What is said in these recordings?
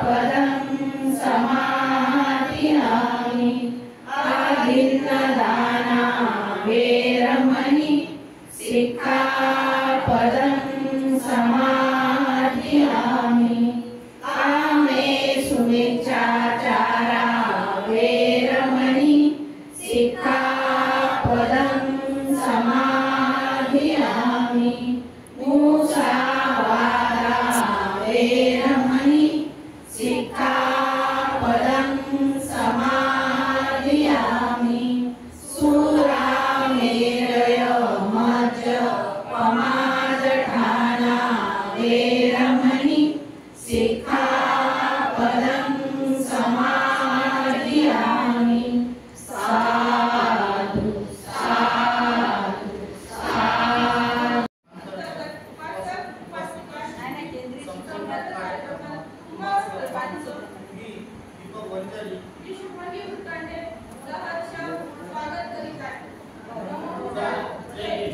पदं समाधियामि आदिन्नदाना वेरमणि सिक्खापदं समाधियामि कामेषु मिच्छाचारा वेरमणि सिक्खापदं समाधियामि मुसावादा वेरमणि सिक्खापदं समाधियामि सुरामेरय मज्जपमादठाना वेरमणि सिक्खापदं समाधियामि साधु साधु साधु।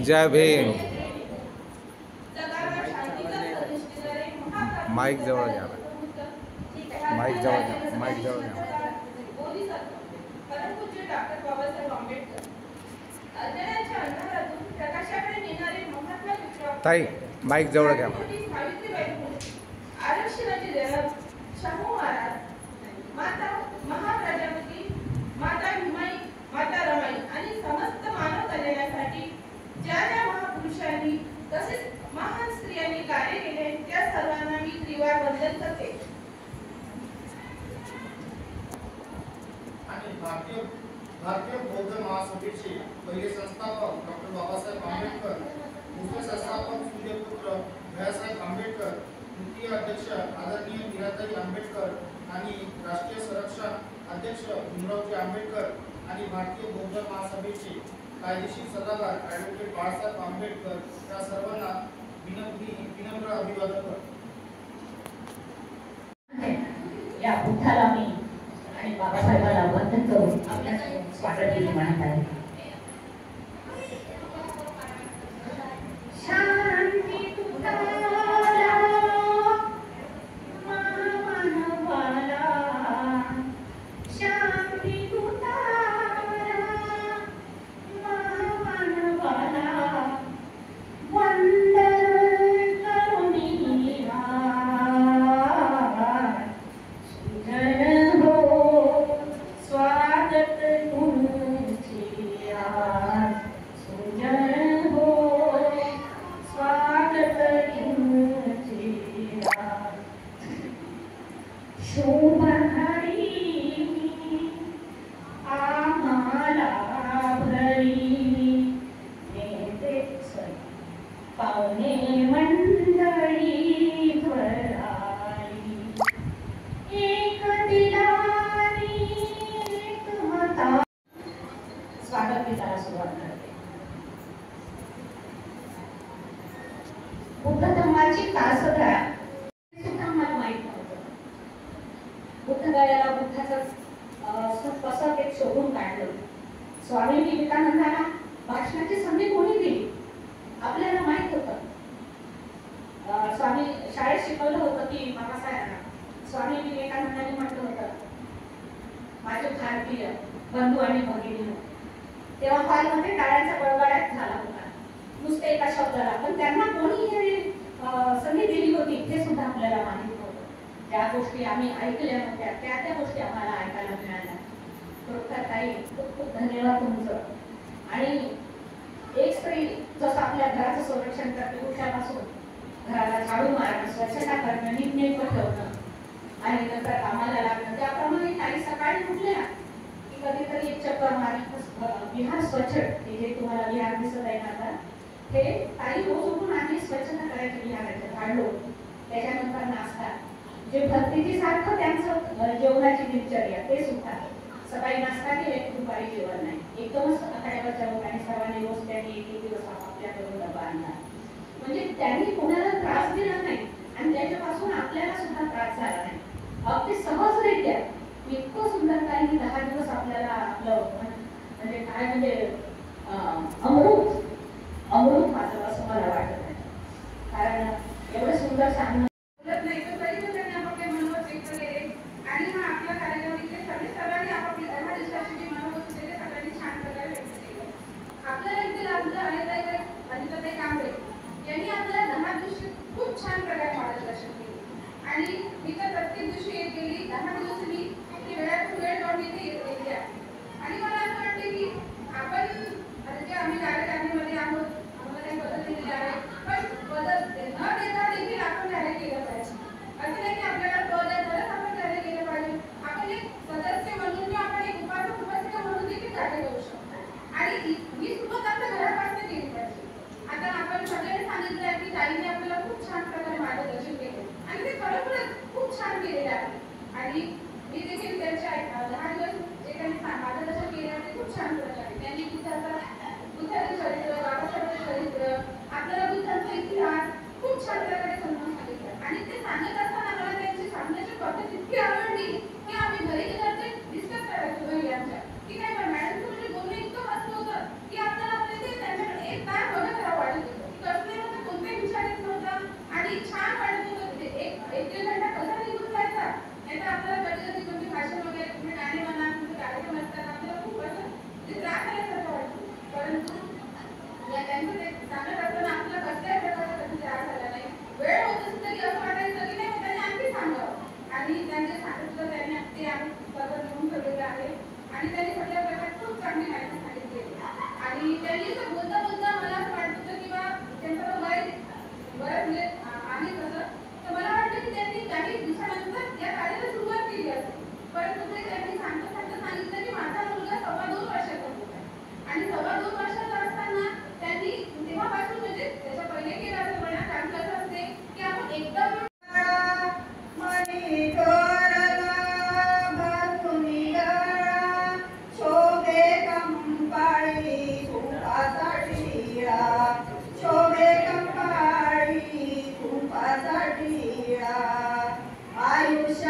जय भीम। माइक जवळ घ्या, माइक जवळ घ्या, माइक जवळ घ्या। ताई माइक जवळ घ्या। आरक्षणाची देणं शाहू महाराज, माता महाप्रजापती, माता भीमाई, माता रमाई आणि समस्त मानव कल्याणासाठी ज्या ज्या महापुरुषांनी तसेच महान स्त्रियांनी कार्य केले त्या सर्वांना मी त्रिवार वंदन करते। आणि भारतीय बौद्ध महासभेचे पहिले संस्थापक डॉक्टर बाबासाहेब आंबेडकर, दुसरे संस्थापक सूर्यपुत्र भैयासाहेब आंबेडकर, तृतीय अध्यक्ष आदरणीय मीराताई आंबेडकर आणि राष्ट्रीय संरक्षण अध्यक्ष भीमरावजी आंबेडकर आणि भारतीय बौद्ध महासभेचे कायदेशीर सल्लागार ॲडव्होकेट बाळासाहेब आंबेडकर या सर्वांना विनम्र अभिवादन करतो। या बुद्धाला मी आणि बाबासाहेबांना वंदन करून आपल्या स्वागत केले म्हणत आहे। शांती तुकारा मानवाला, शांती तुकारा मानवाला, वंदन करुणिया सुजन हो स्वागत तुमचे आज, सुजन हो स्वागत तुमचे आज। शोभारी आम्हाला भरी नेते पाहुणे मंडळी भरारी, एक दिलानी एक मता। स्वागत गीताला सुरुवात करते। बुद्ध धम्माची कासधरा सुद्धा मला माहित नव्हतं। बुद्धगयाला बुद्धाचं कसं ते शोधून काढलं। स्वामी विवेकानंदांना भाषणाची संधी कोणी दिली आपल्याला माहित होतं। स्वामी शाळेत शिकवलं होतं की बाबासाहेबांना स्वामी विवेकानंदांनी म्हटलं होतं, माझे भारतीय बंधू आणि भगिनी, तेव्हा हॉलमध्ये टाळ्यांचा गडगडाट झाला होता नुसते एका शब्दाला, पण त्यांना कोणी संधी दिली होती ते सुद्धा आपल्याला माहित होतं। त्या गोष्टी आम्ही ऐकल्या नव्हत्या, त्या गोष्टी आम्हाला ऐकायला मिळाल्या। खरोखर ताई खूप खूप धन्यवाद तुमचं। आणि एक स्त्री जसं आपल्या घराचं संरक्षण करते, उठल्यापासून घराला झाडू मारणं, स्वच्छता करणं, नीटनेटकं ठेवणं आणि नंतर कामाला लागणं, त्याप्रमाणे ताई सकाळी उठल्या की कधीतरी एक चक्कर मारली। विहार स्वच्छ, जे तुम्हाला विहार दिसत आहे ना आता, हे ताई रोज उठून आधी स्वच्छता करायची विहाराचं, झाडलो, त्याच्यानंतर नाश्ता, जे भक्तीसारखं त्यांचं जेवणाची दिनचर्या ते सुद्धा। सकाळी नाश्ता केले, दुपारी जेवण नाही, एकदमच आठवड्यावरच्या लोकांनी सर्वांनी रोज त्यांनी एक दिवस आपल्याकडून डबा आणला, म्हणजे त्यांनी कोणाला त्रास दिला नाही आणि त्याच्यापासून आपल्याला सुद्धा त्रास झाला नाही। अगदी सहजरित्या इतकं सुंदर काही 10 दिवस आपल्याला आपलं म्हणजे काय म्हणजे अमृत वाटलं असं मला वाटत आहे। कारण एवढं सुंदर सांगणं नाही तर तरी पण त्यांनी आपल्या मनावर एक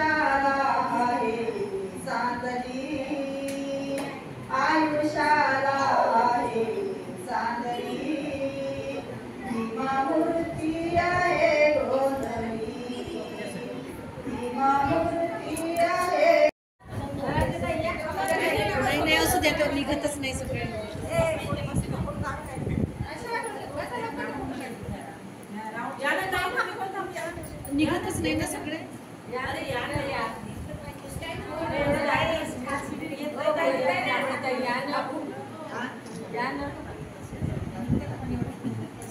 आयुष्याला आहे सांदली, आयुष्याला आहे सांदली, भीमामूर्ती आहे गोंधळी, भीमामूर्ती आहे. नाही असू द्या, तो निघतच नाही सगळे. निघतच नाही ना सगळे.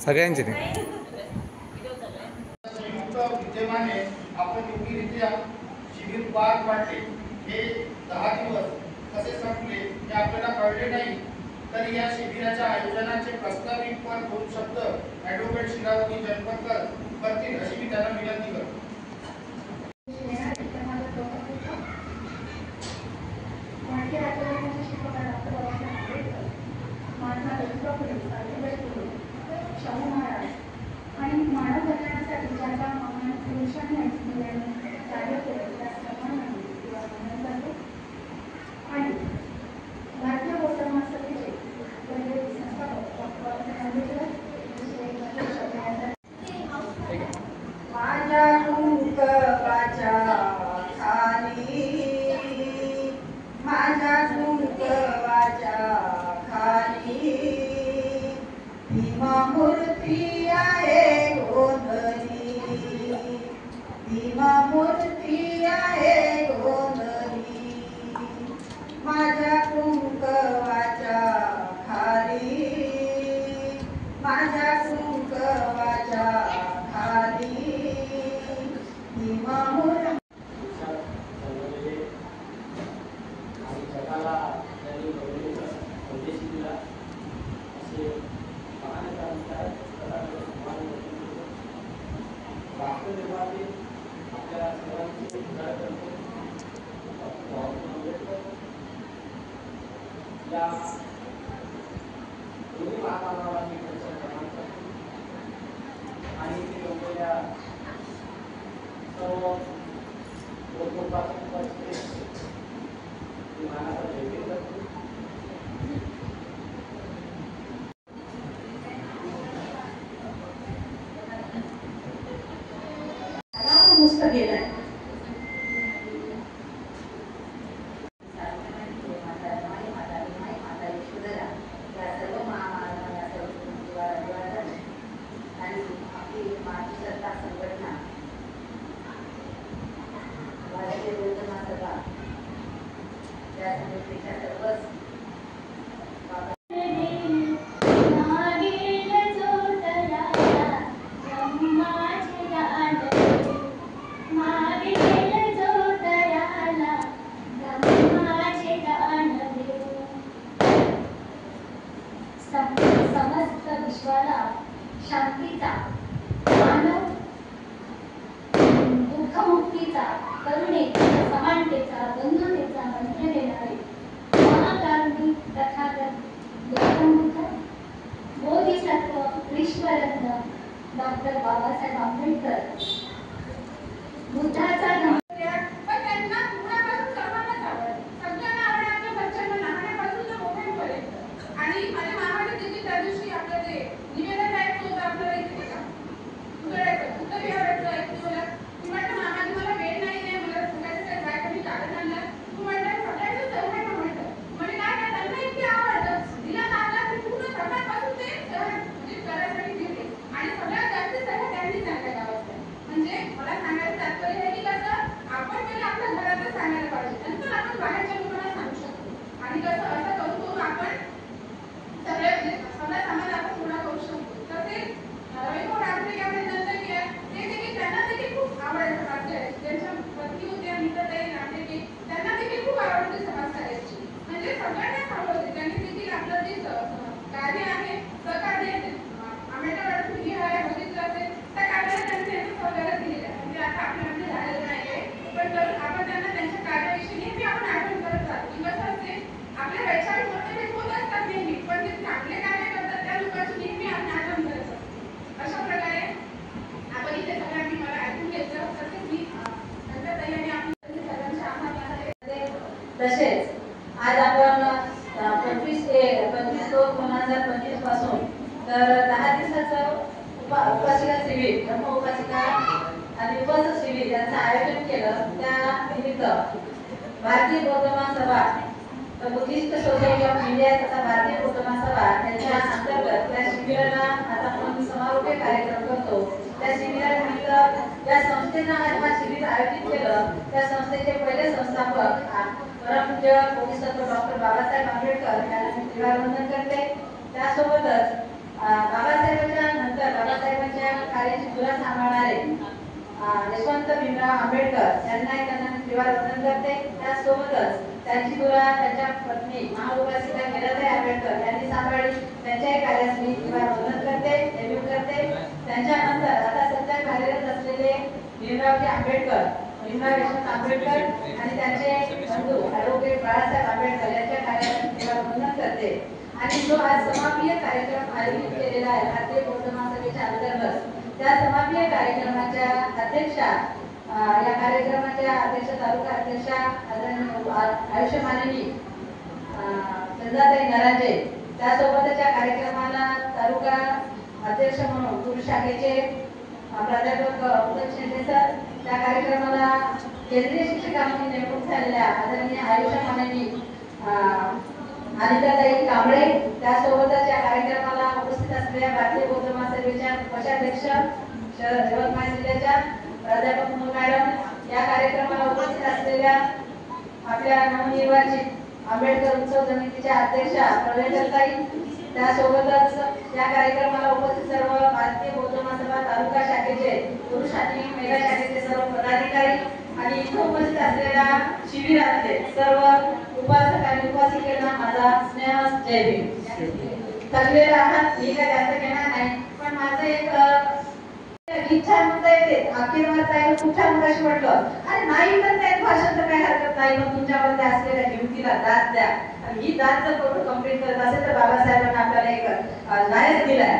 सगळ्यांचे नाही. संयुक्त विद्यमाने आपण योग्यरित्या शिबिर पार पाडले. हे 10 दिवस कसे संपले हे आपल्याला कळले नाही. तर या शिबिराच्या आयोजनाचे प्रस्तावित पण 2 शब्द ॲडव्होकेट शिरावती जनपदकर करतील अशी मी त्यांना विनंती करतो. भारतीय राज्यघटनेचे शिल्पकार डॉक्टर बाबासाहेब आंबेडकर, महात्मा ज्योतिबा फुले, सावित्रीबाई फुले, शाहू महाराज आणि मानव कल्याणासाठी ज्या ज्या महान पुरुषांनी आणि स्त्रियांनी कार्य केले त्या सर्वांना किंवा वंदन करते. आणि भारतीय बौद्ध महासभेचे पहिले संस्थापक डॉक्टर बाबासाहेब आंबेडकर माझ्या कुंकवाच्या खाली, माझ्या कुंकवाच्या खाली, भीमामूर्ती आहे गोंधळी, भीमामूर्ती आहे गोंधळी, माझ्या कुंकवाच्या खाली, माझ्या कुंकवाच्या खाली, भीमामूर्ती. आणि जगाला त्यांनी घडवण्याचा संदेश दिला असे महान क्रांतिकारक राष्ट्र निर्माते आपल्या सर्वांचे उद्धार करते बाबासाहेब आंबेडकर या दोन्ही महामानवांनी त्यांचं प्रमाण करते आणि ते योग्य सर्व लोकोपासकांचे मानाचा जयभीम करतो. नुसतं गेलाय. समस्त विश्वाला शांतीचा, मानव दुःखमुक्तीचा, करुणेचा, समानतेचा, बंधुतेचा मंत्र देणारे महाकाल निमित्त भारतीय बौद्ध महासभा बुद्धिस्ट सोसायटी ऑफ इंडिया तथा भारतीय बौद्ध महासभा यांच्या अंतर्गत त्या शिबिराला आता आपण समारोपीय कार्यक्रम करतो. त्या शिबिरानिमित्त या संस्थेनं हा शिबिर आयोजित केलं. त्या संस्थेचे पहिले संस्थापक परमपूज्य बोधिसत्व डॉक्टर बाबासाहेब आंबेडकर यांना मी त्रिवारवंदन करते. त्यासोबतच बाबासाहेबांच्या नंतर बाबासाहेबांच्या कार्याची धुरा सांभाळणारे यशवंत भीमराव आंबेडकर यांना मी त्रिवारवंदन करते. त्यासोबतच त्यांची धुरा त्यांच्या पत्नी महाउपासिका मीराबाई आंबेडकर यांनी सांभाळली. त्यांच्याही कार्यास मी त्रिवारवंदन करते, डेब्यूट करते. त्यांच्यानंतर आता सध्या कार्यरत असलेले भीमरावजी आंबेडकर, भीमराव यशवंत आंबेडकर आणि त्यांचे बंधू ॲडव्होकेट बाळासाहेब आंबेडकर यांच्या कार्यास मी त्रिवारवंदन करते. आणि जो आज समापीय कार्यक्रम आयोजित केलेला आहे भारतीय बौद्ध महासभेच्या अंतर्गत, त्या समापीय कार्यक्रमाच्या अध्यक्षा, या कार्यक्रमाच्या अध्यक्ष, तालुका अध्यक्षा आयुष्यमानिनी चंदाताई नरांजे, त्यासोबतच या कार्यक्रमाला तालुका अध्यक्ष म्हणून पुरुष शाखेचे प्राध्यापक उत्तम शेंडे सर, त्या कार्यक्रमाला केंद्रीय शिक्षिका म्हणून नेमणूक झालेल्या आदरणीय आयुष्यमानिनी अनिताताई कांबळे, त्यासोबतच या कार्यक्रमाला उपस्थित असलेल्या भारतीय बौद्ध महासभेच्या कोषाध्यक्ष यवतमाळ जिल्ह्याच्या प्राध्यापक मुन मॅडम, या कार्यक्रमाला उपस्थित असलेल्या आपल्या नवनिर्वाचित आंबेडकर उत्सव समितीच्या अध्यक्षा प्रवेशताई, त्यासोबतच या कार्यक्रमाला उपस्थित सर्व भारतीय बौद्ध महासभा तालुका शाखेचे, पुरुष आणि महिला शाखेचे सर्व पदाधिकारी आणि इथे उपस्थित असलेल्या शिबिरातले सर्व उपासक आणि उपासिकांना माझा स्नेह जय भीम. थकलेला आहात, मी काय जास्त घेणार नाही, पण माझं एक इच्छा म्हणता येते. अखेर ताईनं खूप छान मगाशी म्हटलं, अरे नाही पण काय भाषण तर काही हरकत नाही, मग तुमच्यामध्ये असलेल्या हिमतीला दाद द्या. आणि ही दाद जर फोटो कंप्लीट करत असेल तर बाबासाहेबांना आपल्याला एक नायक दिलाय,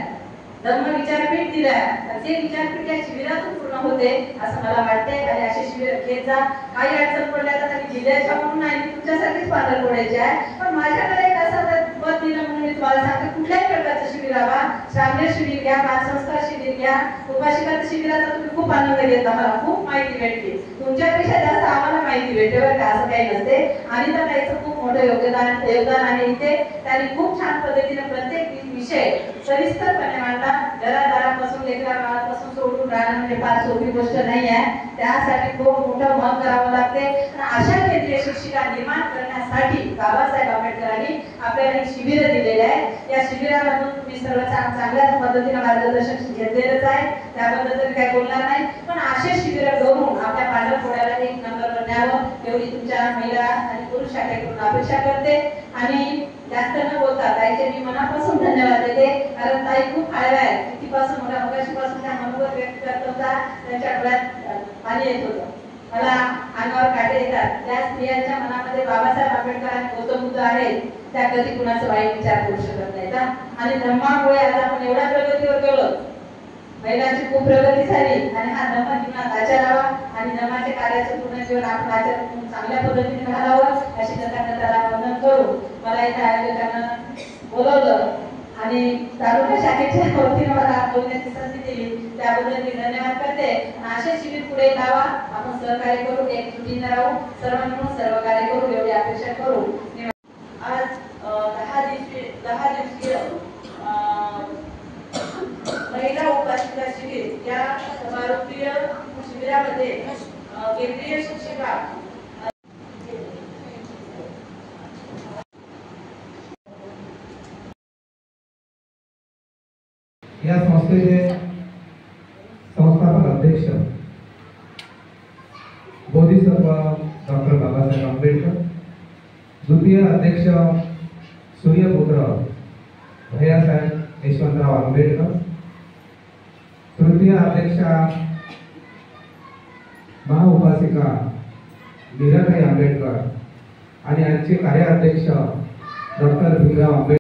धम्म विचारपीठ दिलाय. ते विचारपीठ या शिबिरातून पूर्ण होते असं मला वाटते. आणि असे शिबिर घेत जा. काही अडचण पडल्या तर तरी जिल्ह्याच्या म्हणून नाही, तुमच्यासाठीच पातळ पडायचे आहे. पण माझ्याकडे एक असं पद दिलं म्हणून मी तुम्हाला सांगते, कुठल्याही प्रकारचं शिबिर हवा, श्रावणी शिबिर घ्या, बालसंस्कार शिबिर घ्या, उपासिकाचं शिबिराचा तुम्ही खूप आनंद घेतला, मला खूप माहिती भेटली. तुमच्यापेक्षा जास्त आम्हाला माहिती भेटते बरं का, असं काही नसते. आणि तर ताईचं खूप मोठं योगदान आहे इथे. त्यांनी खूप छान पद्धतीने प्रत्येक विषय सविस्तरपणे मांडला. घरादारापासून लेकरापासून सोडून राहणं म्हणजे फार सोपी गोष्ट नाही आहे. त्यासाठी खूप मोठं मन करावं लागते. अशा केंद्रीय शिक्षिका निर्माण करण्यासाठी बाबासाहेब आंबेडकरांनी आपल्याला एक शिबिर दिलेले आहे. या शिबिरामधून तुम्ही सर्व चांगल्या पद्धतीने मार्गदर्शन घेतलेलंच आहे, त्याबद्दल तरी काही बोलणार नाही. पण असे शिबिर करून आपल्या पांढरपोळ्याला एक नंबर न्यावं एवढी तुमच्या महिला आणि पुरुष शाखेकडून अपेक्षा करते. आणि जास्त न बोलता ताईचे मी मनापासून धन्यवाद देते, कारण ताई खूप हळव्या आहे. कितीपासून मगाशीपासून त्या मनोगत व्यक्त करत होता, त्यांच्या डोळ्यात पाणी येत होतं, मला अंगावर काटे येतात. त्या स्त्रियांच्या मनामध्ये बाबासाहेब आंबेडकर आणि गौतम बुद्ध आहेत, त्या कधी कुणाचा वाईट विचार करू शकत नाहीत. आणि धम्मामुळे आज आपण एवढ्या प्रगतीवर गेलो, महिलांची खूप प्रगती झाली. आणि हा धम्म जीवनात आचरावा आणि धम्माच्या कार्याचं पूर्ण जीवन आपण आचरण चांगल्या पद्धतीने घालावं अशी त्याला वंदन करू. मला इथे आयोजकांना बोलवलं आणि तालुका शाखेच्या वतीने मला बोलण्याची संधी दिली, त्याबद्दल मी धन्यवाद करते. असे शिबिर पुढे लावा, आपण सहकार्य करू, एकजुटीने राहू, सर्वांनी मिळून सर्व कार्य करू एवढी अपेक्षा करू. आज 10 दिवसीय महिला उपासिका शिबिर या समारोपीय शिबिरामध्ये केंद्रीय शिक्षिका या संस्थेचे संस्थापक अध्यक्ष बोधिसत्व डॉक्टर बाबासाहेब आंबेडकर, द्वितीय अध्यक्ष सूर्यपुत्र भैयासाहेब यशवंतराव आंबेडकर, तृतीय अध्यक्षा महाउपासिका मीराबाई आंबेडकर आणि आजचे कार्याध्यक्ष डॉक्टर भीमराव आंबेडकर